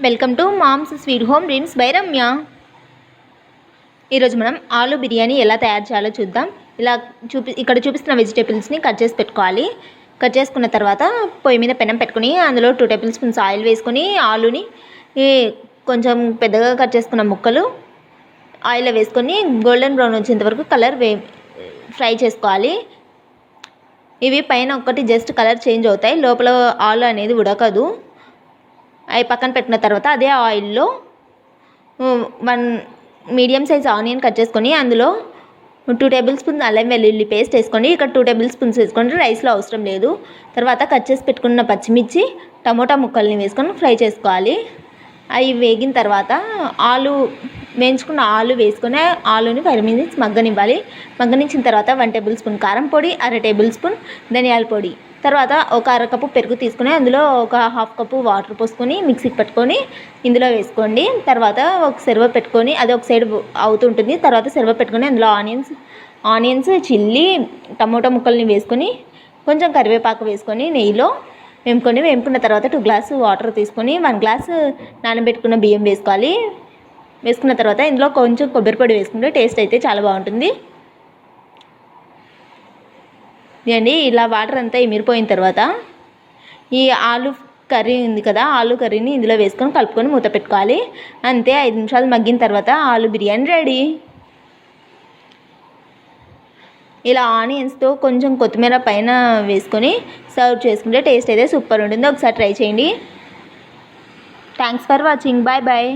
Welcome to moms sweet home dreams by Ramya. ఈరోజు మనం ఆలు బిర్యానీ ఎలా తయారు చేయాలో చూద్దాం. ఇక్కడ చూపిస్తున్న వెజిటేబుల్స్ని కట్ చేసి పెట్టుకోవాలి. కట్ చేసుకున్న తర్వాత పొయ్యి మీద పెనం పెట్టుకుని అందులో 2 టేబుల్ స్పూన్స్ ఆయిల్ వేసుకొని ఆలుని కొంచెం పెద్దగా కట్ చేసుకున్న ముక్కలు ఆయిల్లో వేసుకొని గోల్డెన్ బ్రౌన్ వచ్చేంత వరకు ఫ్రై చేసుకోవాలి. ఇవి పైన ఒకటి జస్ట్ కలర్ చేంజ్ అవుతాయి, లోపల ఆలు అనేది ఉడకదు. అవి పక్కన పెట్టిన తర్వాత అదే ఆయిల్లో 1 మీడియం సైజ్ ఆనియన్ కట్ చేసుకొని అందులో 2 టేబుల్ స్పూన్స్ అల్లం వెల్లుల్లి పేస్ట్ వేసుకోండి. ఇక్కడ 2 టేబుల్ స్పూన్స్ వేసుకోండి, రైస్లో అవసరం లేదు. తర్వాత కట్ చేసి పెట్టుకున్న పచ్చిమిర్చి టమోటా ముక్కల్ని వేసుకొని ఫ్రై చేసుకోవాలి. అవి వేగిన తర్వాత వేయించుకున్న ఆలు వేసుకొని ఆలుని 5 మినిట్స్ మగ్గనివ్వాలి. మగ్గనించిన తర్వాత 1 టేబుల్ స్పూన్ కారం పొడి, 1/2 టేబుల్ స్పూన్ ధనియాల పొడి, తర్వాత ఒక 1/2 కప్పు పెరుగు తీసుకుని అందులో ఒక 1/2 కప్పు వాటర్ పోసుకొని మిక్సీకి పెట్టుకొని ఇందులో వేసుకోండి. తర్వాత ఒక సెర్వ పెట్టుకొని అది ఒక సైడ్ అవుతుంటుంది. తర్వాత సెర్వ పెట్టుకొని అందులో ఆనియన్స్ చిల్లీ టమోటా ముక్కల్ని వేసుకొని కొంచెం కరివేపాకు వేసుకొని నెయ్యిలో వేపుకున్న తర్వాత 2 గ్లాసు వాటర్ తీసుకొని 1 గ్లాసు నానబెట్టుకున్న బియ్యం వేసుకోవాలి. వేసుకున్న తర్వాత ఇందులో కొంచెం కొబ్బరి పొడి వేసుకుంటే టేస్ట్ అయితే చాలా బాగుంటుంది. ఇదండి, ఇలా వాటర్ అంతా ఇమిరిపోయిన తర్వాత ఈ ఆలు కర్రీ ఉంది కదా, ఆలు కర్రీని ఇందులో వేసుకొని కలుపుకొని మూత పెట్టుకోవాలి. అంతే, 5 నిమిషాలు మగ్గిన తర్వాత ఆలు బిర్యానీ రెడీ. ఇలా ఆనియన్స్తో కొంచెం కొత్తిమీర పైన వేసుకొని సర్వ్ చేసుకుంటే టేస్ట్ అయితే సూపర్ ఉంటుంది. ఒకసారి ట్రై చేయండి. Thanks for watching. Bye bye.